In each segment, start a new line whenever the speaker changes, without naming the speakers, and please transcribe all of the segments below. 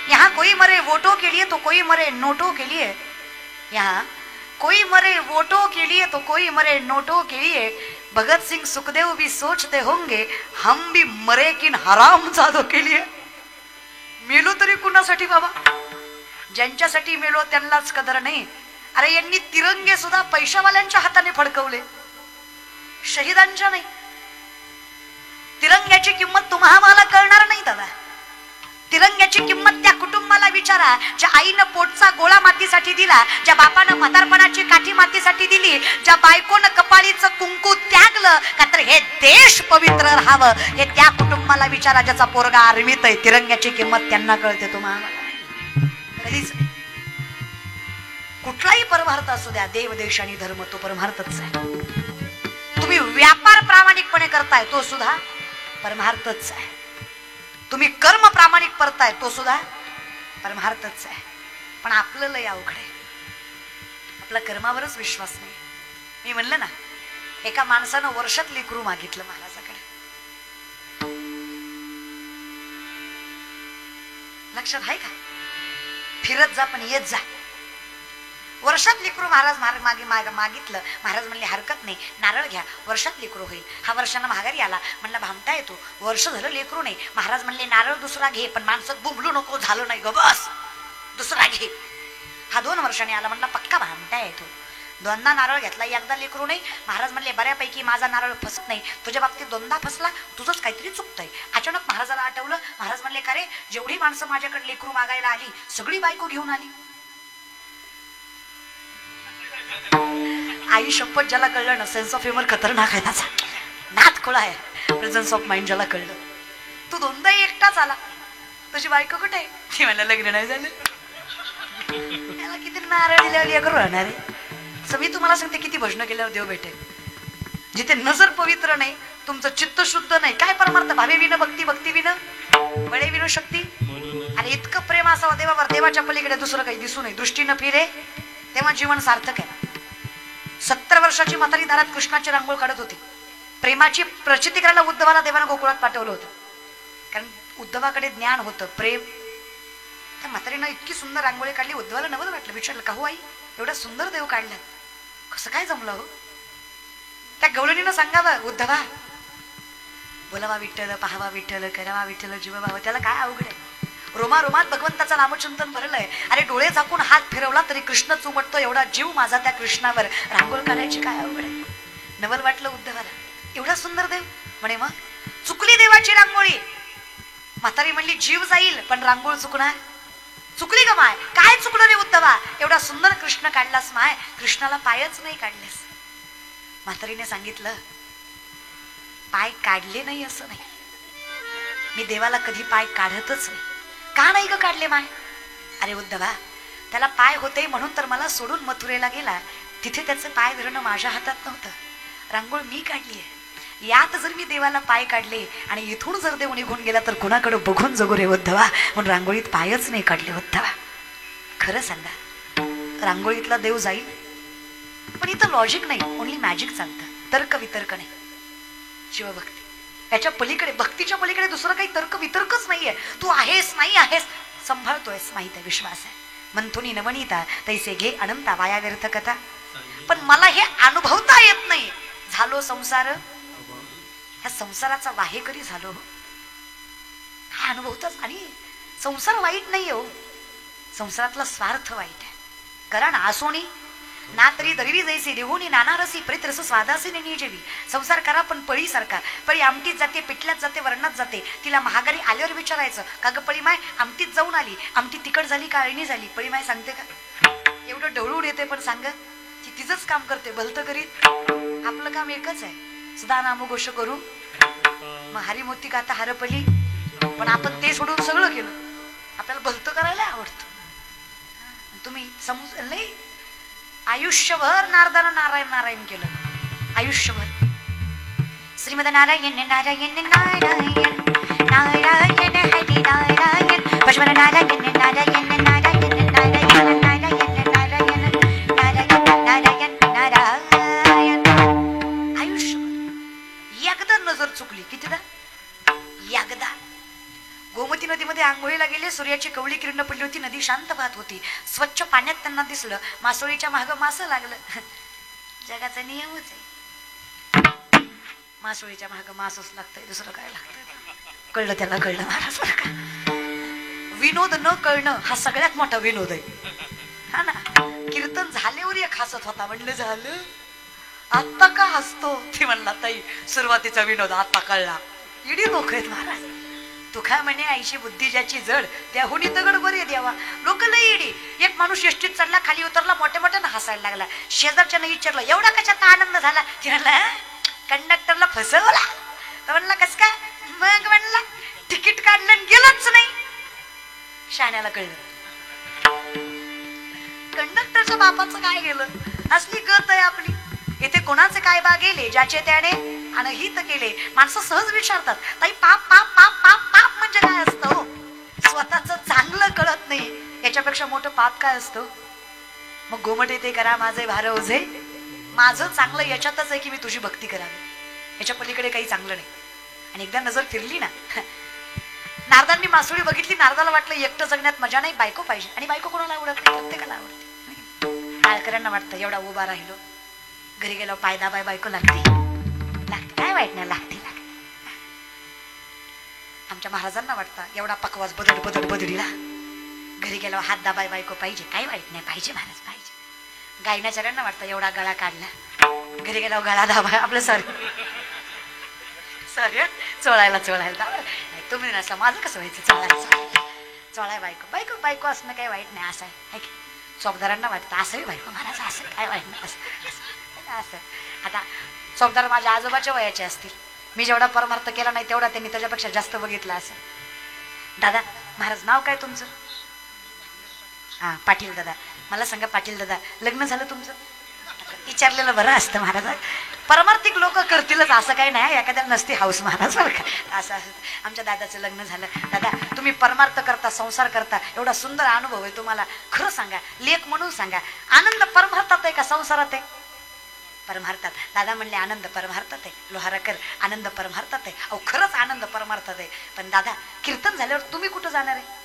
यहाँ कोई मरे वोटों के लिए तो कोई मरे नोटों के लिए, यहाँ कोई मरे वोटों के लिए तो कोई मरे नोटों के लिए। भगत सिंह सुखदेव भी सोचते होंगे हम भी मरे किन हरामजादों के लिए। मेलो तरी कुणासाठी बाबा? ज्यांच्यासाठी मेलो त्यांनाच कदर नाही. अरे यांनी तिरंगे सुद्धा पैशावाल्यांच्या हाताने फडकवले, शहीदांच्या नाही. तिरंग्याची किंमत तुम्हा मला कळणार नाही दादा. तिरंग्याची किंमत त्या कुटुंबाला विचारा ज्या आईनं पोटचा गोळा मातीसाठी दिला, ज्या बापानं म्हातारपणाची काठी मातीसाठी दिली, ज्या बायकोनं कपाळीचं कुंकू त्यागलं का तर हे देश पवित्र राहावं. हे त्या कुटुंबाला विचारा ज्याचा पोरगा आर्मीत आहे. तिरंग्याची किंमत त्यांना कळते, तुम्हाला कधीच. कुठलाही परमार्थ असू द्या, देव देश आणि धर्म तो परमार्थच आहे. तुम्ही व्यापार प्रामाणिकपणे करताय तो सुद्धा परमार्थच आहे. तुम्ही कर्म प्रामाणिक करताय तो सुद्धा परमार्थच आहे. पण आपलं लय अवघड आहे, आपला कर्मावरच विश्वास नाही. मी म्हणलं ना, एका माणसानं वर्षात लेकरू मागितलं महाराजाकडे. लक्षात आहे का? फिरत जा पण येत जा. वर्षात लेकरू महाराज मागितलं. महाराज म्हणले हरकत नाही, नारळ घ्या, वर्षात लेकरू होईल. हा वर्षानं माघारी आला. म्हणला भामटा येतो, वर्ष झालं लेकरू नाही. महाराज म्हणले नारळ दुसरा घे, पण माणसात बुंबलू नको, झालं नाही ग बस, दुसरा घे. हा 2 वर्षांनी आला. म्हणला पक्का भामटा येतो. 2दा नारळ घेतला, एकदा लेकरू नाही. महाराज म्हणले बऱ्यापैकी माझा नारळ फसत नाही, तुझ्या बाबतीत 2दा फसला, तुझंच काहीतरी चुकतंय. अचानक महाराजाला आठवलं. महाराज म्हणले का रे, जेवढी माणसं माझ्याकडे लेकरू मागायला आली सगळी बायको घेऊन आली. आई शपथ, ज्याला कळलं ना सेन्स ऑफ ह्युमर खतरनाक आहे, त्याचा नाथ खोळा आहे. प्रेझन्स ऑफ माइंड ज्याला कळलं. तू 2दा एकटाच आला, तुझी बायको कुठे आहे? ती मला लग्न नाही झालं. त्याला किती नारळ दिल्यावर करू राहणार आहे. मी तुम्हाला सांगते, किती भजन केल्यावर देव भेटेल. जिथे नजर पवित्र नाही, तुमचं चित्त शुद्ध नाही, काय परमार्थ? भावे विन भक्ती, भक्ती विन बळे विनो शक्ती. आणि इतकं प्रेम असावं देवावर, देवाच्या पलीकडे दुसरं काही दिसू नये, दृष्टी न फिरे, तेव्हा जीवन सार्थक आहे. 70 वर्षाची म्हातारी दारात कृष्णाची रांगोळ काढत होती. प्रेमाची प्रचिती करायला उद्धवाला देवानं गोकुळात पाठवलं होतं, कारण उद्धवाकडे ज्ञान होतं, प्रेम. त्या म्हातारीनं इतकी सुंदर रांगोळी काढली, उद्धवाला नवल वाटलं. विचारलं का हो आई, एवढा सुंदर देव काढला, कसं काय जमलं हो? त्या गवळणीनं सांगावं, उद्धवा बोलावा विठ्ठल, पाहावा विठ्ठल, करावा विठ्ठल, जीव भाव. त्याला काय अवघड आहे? रोमारोमात भगवंताचं नामचिंतन भरलंय. अरे डोळे झाकून हात फिरवला तरी कृष्ण चुमटतो, एवढा जीव माझा त्या कृष्णावर. रांगोळ काढायची काय अवघड आहे? नवल वाटलं उद्धवाला, एवढा सुंदर देव. म्हणे मग चुकली देवाची रांगोळी. म्हातारी म्हणली जीव जाईल पण रांगोळ चुकणार, चुकली ग माय. काय चुकलं रे उद्धवा? एवढा सुंदर कृष्ण काढलास माय, कृष्णाला पायच नाही काढलेस. म्हातारीने सांगितलं, पाय काढले नाही असं नाही, मी देवाला कधी पाय काढतच नाही. का नाही ग काढले माय? अरे उद्धवा, त्याला पाय होते म्हणून तर मला सोडून मथुरेला गेला, तिथे त्याचे पाय धरणं माझ्या हातात नव्हतं. रांगोळ मी काढली आहे. यात जर मी देवाला पाय काढले आणि इथून जर देव निघून गेला तर कुणाकडे बघून जगू रे उद्धवा. म्हणून रांगोळीत पायच नाही काढले उद्धवा. खरं सांगा, रांगोळीतला देव जाईल, पण इथं लॉजिक नाही, ओनली मॅजिक चालतं, तर्क वितर्क नाही. शिवभक्ती याच्या पलीकडे, भक्तीच्या पलीकडे दुसरं काही तर्क वितर्कच नाहीये. तू आहेस नाही आहेस, सांभाळतोयस माहित आहे, विश्वास आहे. मंथुनी नवनीता तैसे घे अनंता, वाया व्यर्थ कथा. पण मला हे अनुभवता येत नाही. झालो संसार, ह्या संसाराचा वाहेकरी झालो, हा अनुभवतच. आणि संसार वाईट नाही हो, संसारातला स्वार्थ वाईट आहे. करा ना आसोनी ना तरी दरवी जैसे देहूनी नाना रसी परित्रस स्वादासी नेणी जेवी. संसार करा पण पळी सारखा. पळी आमटीत जाते, पिठल्यात जाते, वरणात जाते. तिला महागारी आल्यावर विचारायचं, का ग पळी माय आमटीत जाऊन आली, आमटी तिखट झाली का अळणी झाली? पळी माय सांगते का? एवढं ढवळून येते पण सांग, ती तिचंच काम करते भलतं करीत. आपलं काम एकच आहे, सदा नामघोष करू, मग हरिमोती गाता हरपली. पण आपण ते सोडून सगळं केलं. आपल्याला भलतं करायला आवडतं. तुम्ही समज नाही, आयुष्यभर नारदानं नारायण नारायण केलं, आयुष्यभर. श्रीमद नारायण नारायण नारायण नारायण हरी नारायण, पशुपन नारायण नारायण नारायण नारायण नारायण नारायण नारायण नारायण. आयुष्यभर एकदा नजर चुकली, कितीदा? एकदा. गोमती नदीमध्ये आंघोळीला गेले, सूर्याची कवळी किरण पडली होती. नदी शांत वाहत होती. स्वच्छ पाण्यात त्यांना दिसलं. मासोळीच्या मागं मासं लागलं. जगाचा नियमच आहे. मासोळीच्या मागं मासच लागतंय, दुसरं काय लागतंय? कळलं त्याला, कळलं महाराज. विनोद न कळणं हा सगळ्यात मोठा विनोद आहे, हा ना. कीर्तन झाल्यावर एक हसत होता, म्हणलं झालं आता का हसतो? ती म्हणला ताई सुरुवातीचा विनोद आता कळला. इडी लोक आहेत महाराज. तू काय म्हणे आईशी बुद्धी ज्याची जड त्याहुनी दगड बरे द्यावा. लोक लई इडी. एक माणूस एसटीत चढला, खाली उतरला, मोठ्या मोठ्यानं हसायला लागला. शेजारच्यानं विचारलं एवढा कशाचा आनंद झाला? ती म्हणला कंडक्टरला फसवला. तर म्हणला कस काय? मग म्हणला तिकीट काढलं आणि गेलंच नाही. शाण्याला कळलं कंडक्टरच्या बापाचं काय गेलं. असली गत आहे आपली. इथे कोणाचे काय बा गेले ज्याचे त्याने अनहित केले. माणसं सहज विचारतात ताई पाप पाप पाप पाप पाप म्हणजे काय असतं हो? स्वतःच चांगलं कळत नाही, याच्यापेक्षा मोठं पाप काय असतं? मग गोमटे ते करा माझे भार ओझे. माझं चांगलं याच्यातच आहे की मी तुझी भक्ती करावी, याच्या पलीकडे काही चांगलं नाही. आणि एकदा नजर फिरली ना, नारदांनी मासोळी बघितली. नारदाला वाटलं एकटं जगण्यात मजा नाही, बायको पाहिजे. आणि बायको कोणाला आवडत नाही? प्रत्येकाला आवडते. टाळकऱ्यांना वाटतं एवढा उभा राहिलो, घरी गेलो पाय दाबाय बायको लागते. काय वाईट नाही, लागते. आमच्या महाराजांना वाटतं एवढा पकवास बदड बदड बदडीला, घरी गेलो हात दाबाय बायको पाहिजे. काय वाईट नाही, पाहिजे महाराज पाहिजे. गायनाचार्यांना वाटतं एवढा गळा काढला, घरी गेलो गळा दाबाय. आपलं सॉरी चोळायला तुम्ही नसला माझं कसं व्हायचं? चोळाय बायको बायको असणं काही वाईट नाही, असं आहे. चौकदारांना वाटतं असंही बायको महाराज असं काय वाईट नाही, असं. आता चौकदार माझ्या आजोबाच्या वयाचे असतील. मी जेवढा परमार्थ केला नाही तेवढा त्यांनी त्याच्यापेक्षा जास्त बघितला असेल. दादा महाराज नाव काय तुमचं? हा पाटील दादा. मला सांगा पाटील दादा लग्न झालं तुमचं? विचारलेलं बरं असतं महाराज. परमार्थिक लोक करतीलच असं काही नाही, एखाद्या नसते हाऊस महाराज बरं का. असं आमच्या दादाचं लग्न झालं. दादा तुम्ही परमार्थ करता, संसार करता, एवढा सुंदर अनुभव आहे तुम्हाला. खरं सांगा, लेख म्हणून सांगा, आनंद परमार्थात आहे का संसारात आहे? परमार्थात. दादा म्हणले आनंद परमार्थात आहे. लोहाराकर आनंद परमार्थात आहे. अहो खरंच आनंद परमार्थात आहे. पण दादा कीर्तन झाल्यावर तुम्ही कुठं जाणार आहे?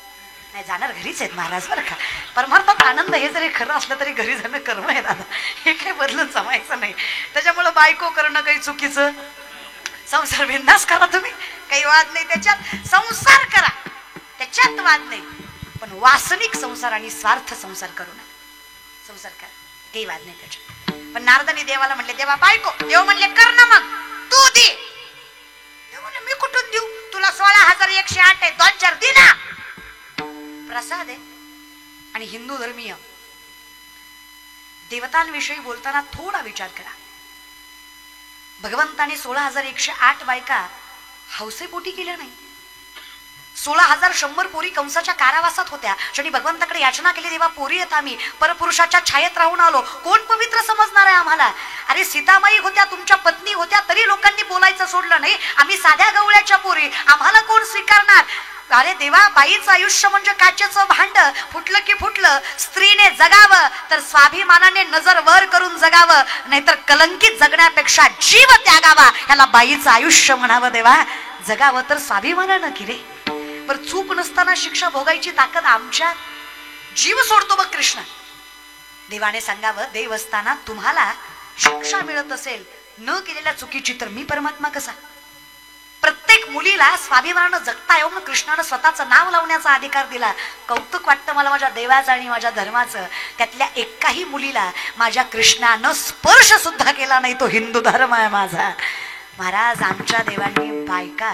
नाही जाणार, घरीच आहेत महाराज बरं का. परमार्थात आनंद हे जरी खरं असलं तरी घरी जाणं कर्म आहे दादा, हे काही बदलून जमायचं नाही. त्याच्यामुळं बायको करणं काही चुकीचं. संसार बिंदास करा तुम्ही, काही वाद नाही त्याच्यात. संसार करा त्याच्यात वाद नाही, पण वासनिक संसार आणि स्वार्थ संसार करू नका. संसार करा काही वाद नाही त्याच्यात. पण नारदांनी देवाला म्हणले देवा बायको. देव म्हणले कर ना मग तू दे. देव म्हणले मी कुठून देऊ? तुला 16,108 आहे, 2-4 दे ना. प्रसाद आहे. आणि हिंदू धर्मीय देवतांविषयी बोलताना थोडा विचार करा. भगवंताने 16,108 बायका हौसेपोटी केल्या नाही. 16,100 पोरी कंसाच्या कारावासात होत्या. क्षणी भगवंताकडे याचना केली देवा पोरी येत आम्ही परपुरुषाच्या छायेत राहून आलो, कोण पवित्र समजणार आहे आम्हाला? अरे सीतामाई होत्या, तुमच्या पत्नी होत्या, तरी लोकांनी बोलायचं सोडलं नाही. आम्ही साध्या गवळ्याच्या पोरी, आम्हाला कोण स्वीकारणार? अरे देवा बाईचं आयुष्य म्हणजे काचेचं भांड, फुटलं की फुटलं. स्त्रीने जगावं तर स्वाभिमानाने नजर वर करून जगावं, नाहीतर कलंकित जगण्यापेक्षा जीव त्यागावा. ह्याला बाईचं आयुष्य म्हणावं देवा. जगावं तर स्वाभिमानानं की रे. पर चूक नसताना शिक्षा भोगायची ताकद आमच्या. जीव सोडतो बघ कृष्ण. देवाने सांगावं देव असताना तुम्हाला शिक्षा मिळत असेल न केलेल्या चुकीची, तर मी परमात्मा कसा? प्रत्येक मुलीला स्वाभिमानानं जगता येऊन कृष्णानं स्वतःचं नाव लावण्याचा अधिकार दिला. कौतुक वाटतं मला माझ्या देवाचं आणि माझ्या धर्माचं. त्यातल्या एकाही मुलीला माझ्या कृष्णानं स्पर्श सुद्धा केला नाही. तो हिंदू धर्म आहे माझा. महाराज आमच्या देवांनी बायका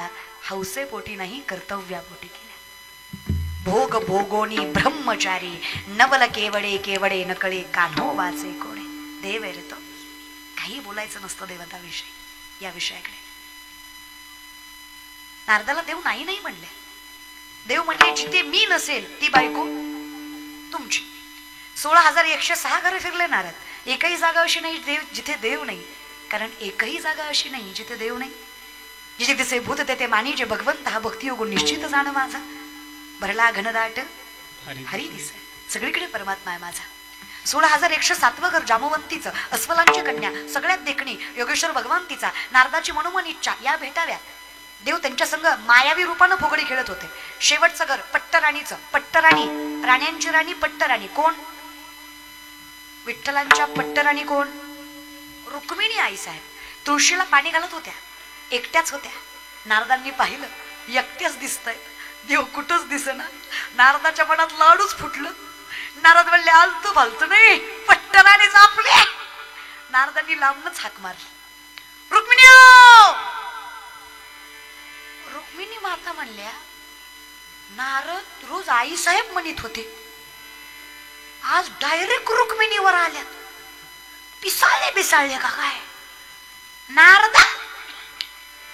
हौसेपोटी नाही कर्तव्यापोटी केल्या. भोग भोगोनी ब्रह्मचारी नवल केवडे केवडे नकळे कान्हो वाचे कोणे. देव आहे रे तो. काही बोलायचं नसतं देवताविषयी. या विषयाकडे नारदाला देव नाही नाही म्हणले. देव म्हणले जिथे मी नसेल ती बायको तुमची. 16,106 घरे फिरले नारद. एकही जागा अशी नाही देव जिथे देव नाही. कारण एकही जागा अशी नाही जिथे देव नाही. जिथे दिसे भूत तेथे मानी, जे भगवंत हा भक्तियोग निश्चित जाण माझा. भरला घनदाट हरी दिसे. सगळीकडे परमात्मा आहे माझा. 16,107 घर जामवंतीचं, अस्वलांची कन्या, सगळ्यात देखणी योगेश्वर भगवंतीचा, नारदाची मनोमन इच्छा या भेटाव्या. देव त्यांच्या संग मायावी रूपानं फुगडी खेळत होते. शेवटचं घर पट्टराणीचं, पट्टराणी, राण्यांची राणी पट्टराणी. कोण? विठ्ठलांच्या पट्टराणी कोण? रुक्मिणी आई साहेब. तुळशीला पाणी घालत होत्या, एकट्याच होत्या. नारदांनी पाहिलं, एकट्याच दिसतंय, देव कुठंच दिसेना. नारदाच्या मनात लाडूच फुटलं. नारद म्हणले आलतो फालतो नाही, पट्टराणीच आपले. नारदांनी लांबनच हाक मारली, रुक्मिणी. रुक्मिणी माता म्हणल्या, नारद रोज आई साहेब म्हणत होते, आज डायरेक्ट रुक्मिणीवर आल्यात. पिसाळले बिसाळले का काय? नारदा,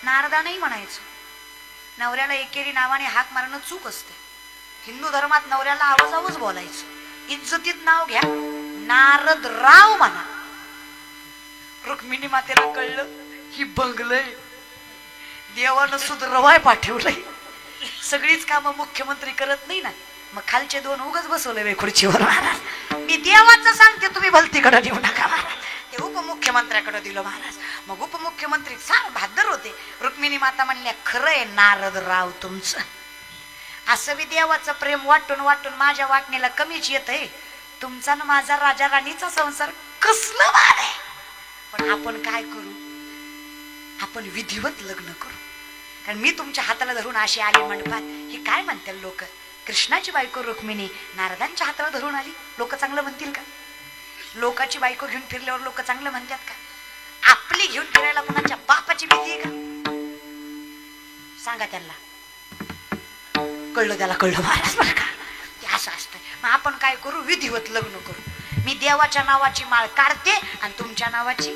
नारदा नाही म्हणायचं. नवऱ्याला एकेरी नावाने हाक मारणं चूक असते. हिंदू धर्मात नवऱ्याला आवाजावच बोलायचं. इज्जतीत नाव घ्या, नारद राव म्हणा. रुक्मिणी मातेला कळलं ही बंगलय, देवानं सुधरवाय पाठवलंय. सगळीच कामं मुख्यमंत्री करत नाही ना, मग खालचे दोन उगच बसवले वे खुर्चीवर. महाराज मी देवाचं सांगते, तुम्ही भलतीकडे देऊ नका महाराज. ते उपमुख्यमंत्र्याकडे दिलं महाराज. मग उपमुख्यमंत्री सार भादर होते. रुक्मिणी माता म्हणल्या, खरंय नारद राव तुमचं. असं बी देवाचं प्रेम वाटून वाटून माझ्या वाटणीला कमीच येत आहे. तुमचा ना माझा राजा राणीचा संसार कसलं भार आहे. पण आपण काय करू? आपण विधिवत लग्न करू. कारण मी तुमच्या हाताला धरून अशी आली मंडपात, हे काय म्हणतील लोक? कृष्णाची बायको रुक्मिणी नारदांच्या हाताला धरून आली, लोक चांगलं म्हणतील का? लोकाची बायको घेऊन फिरल्यावर लोक चांगलं म्हणतात का? आपली घेऊन फिरायला कोणाच्या बापाची भीती आहे का? सांगा त्यांना. कळलं त्याला, कळलं महाराज बरं का, ते असं असतंय. मग आपण काय करू? विधिवत लग्न करू. मी देवाच्या नावाची माळ काढते आणि तुमच्या नावाची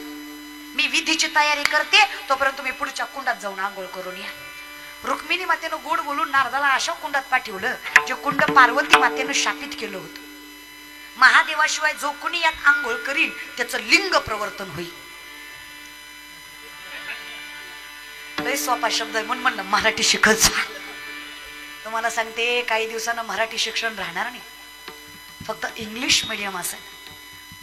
मी विधीची तयारी करते. तोपर्यंत तुम्ही पुढच्या कुंडात जाऊन आंघोळ करून या. रुक्मिणी मातेनं गोड बोलून नारदाला अशा कुंडात पाठवलं जे कुंड पार्वती मातेनं शापित केलं होतं. महादेवाशिवाय जो कोणी यात आंघोळ करील त्याचं लिंग प्रवर्तन होईल. लय सोपा शब्द आहे, म्हणून मराठी शिकत जा. तुम्हाला सांगते, काही दिवसानं मराठी शिक्षण राहणार नाही, फक्त इंग्लिश मीडियम असेल.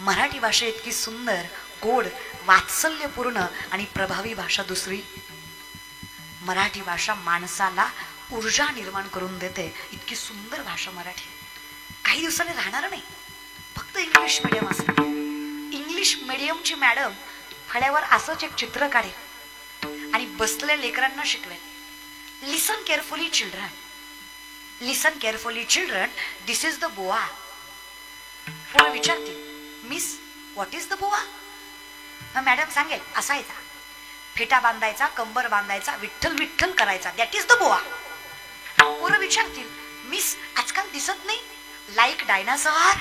मराठी भाषा इतकी सुंदर, गोड, वात्सल्यपूर्ण आणि प्रभावी भाषा दुसरी. मराठी भाषा माणसाला ऊर्जा निर्माण करून देते. इतकी सुंदर भाषा मराठी काही दिवसांनी राहणार नाही, फक्त इंग्लिश मीडियम असेल. इंग्लिश मीडियमची मॅडम फळ्यावर असंच एक चित्र काढेल आणि बसलेल्या लेकरांना शिकवेल. Listen carefully children, listen carefully children, this is the boa. पुढे विचारतील, miss what is the boa? Madam सांगेल, असायचा, फेटा बांधायचा, कंबर बांधायचा, विठ्ठल विठ्ठल करायचा, दॅट इज द बोआ. पुढे विचारतील, मिस आजकाल दिसत नाही, लाईक डायनासोर.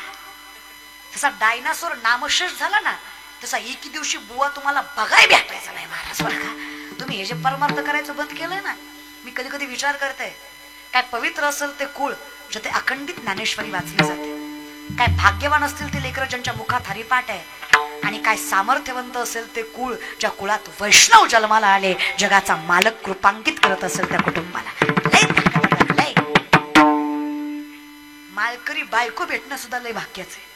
तसा डायनासोर नामशेष झाला ना, तसा एके दिवशी बुवा तुम्हाला बघाय भेटायचा नाही महाराज बरं का. तुम्ही हे जे परमार्थ करायचं बंद केलंय ना, मी कधी कधी विचार करते, काय पवित्र असेल ते कुळ जे ते अखंडित ज्ञानेश्वरी वाचली जाते. काय भाग्यवान असतील ते लेकरं ज्यांच्या मुखात हरिपाठ आहे. आणि काय सामर्थ्यवंत असेल ते कुळ ज्या कुळात वैष्णव जन्माला आले. जगाचा मालक कृपांकित करत असेल त्या कुटुंबाला. लय मालकरी बायको भेटणं सुद्धा लय भाग्याच आहे.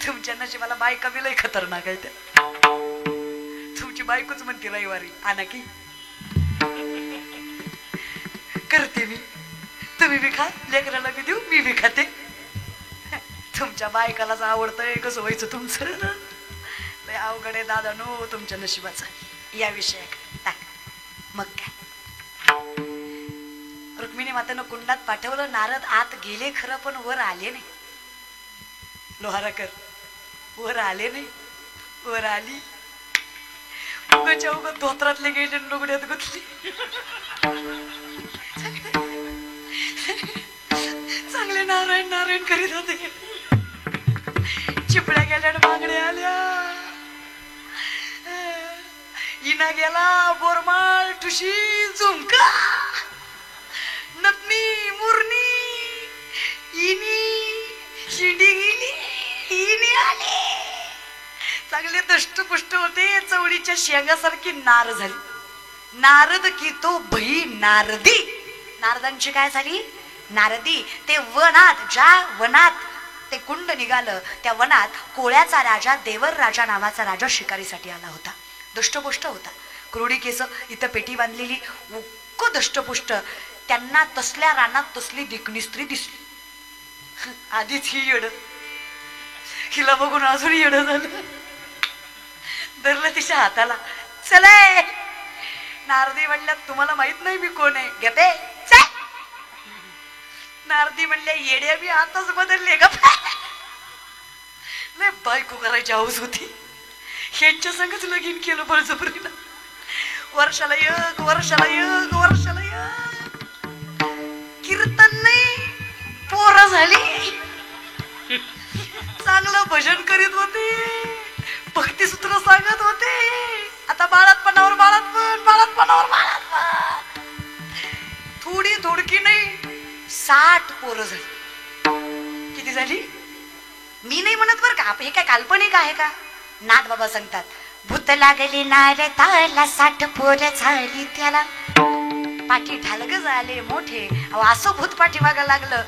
तुमच्या नशिबाला बायका बी लय खतरनाक आहे. त्या तुमची बायकोच म्हणते रविवारी आणा की करते मी, तुम्ही बी खा, लेकराला बी देऊ, मी बी खाते. तुमच्या बायकालाच आवडतंय, कसं व्हायचं तुमचं? लय अवघड आहे दादा नो तुमच्या नशिबाचं. या विषयाकडे मग काय, रुक्मिणी मातेनं कुंडात पाठवलं. नारद आत गेले खरं, पण वर आले नाही. लोहाराकर वर आले नाही. वर आली, उगाच्या उगा धोत्रातले गेले, लुगड्यात गुतली. चांगले नारायण नारायण करीत होते. चिपळ्या गेल्या, मागण्या आल्या. इना गेला, बोरमाळ, ठुशी, झुमका, नथनी, मुरणी, इनी, शिंडी गेली, इनी आली. चांगले दष्टपुष्ट होते, चवळीच्या शेंगासारखी नार झाली. नारद की तो भई नारदी. नारदांची काय झाली? नारदी. ते वनात, ज्या वनात ते कुंड निघालं, त्या वनात कोळ्याचा राजा, देवर राजा नावाचा राजा शिकारीसाठी आला होता. दुष्टपुष्ट होता. कुरडी केस, इथं पेटी बांधलेली, उक्क दष्टपुष्ट. त्यांना तसल्या रानात तसली दिकणी स्त्री दिसली. आधीच ही येड, हिला बघून अजून येड झालं. धरलं तिच्या हाताला, चले. नारदी म्हणल्या तुम्हाला माहित नाही मी कोण आहे, घेते. नारदी म्हणल्या येड्या मी आताच बदलले ग. लय बायको करायची हौस होती, ह्यांच्या संगच लगीन केलं बळजबरीनं. वर्षाला एक, वर्षाला एक, वर्षाला एक. कीर्तन नाही, पोरं झाली. चांगलं भजन करीत होते, भक्तिसूत्र सांगत होते. आता बाळातपणावर बाळातपण, बाळातपणावर बाळातपण. थोडी थोडकी नाही, 60 पोरं झाली. किती झाली? मी नाही म्हणत बरं का, हे काय काल्पनिक आहे का? नाथ बाबा सांगतात, भूत लागली नारदाला 60 पोरं झाली त्याला. पाठी ढालग झाले मोठे. असं भूत पाठी मागं लागलं.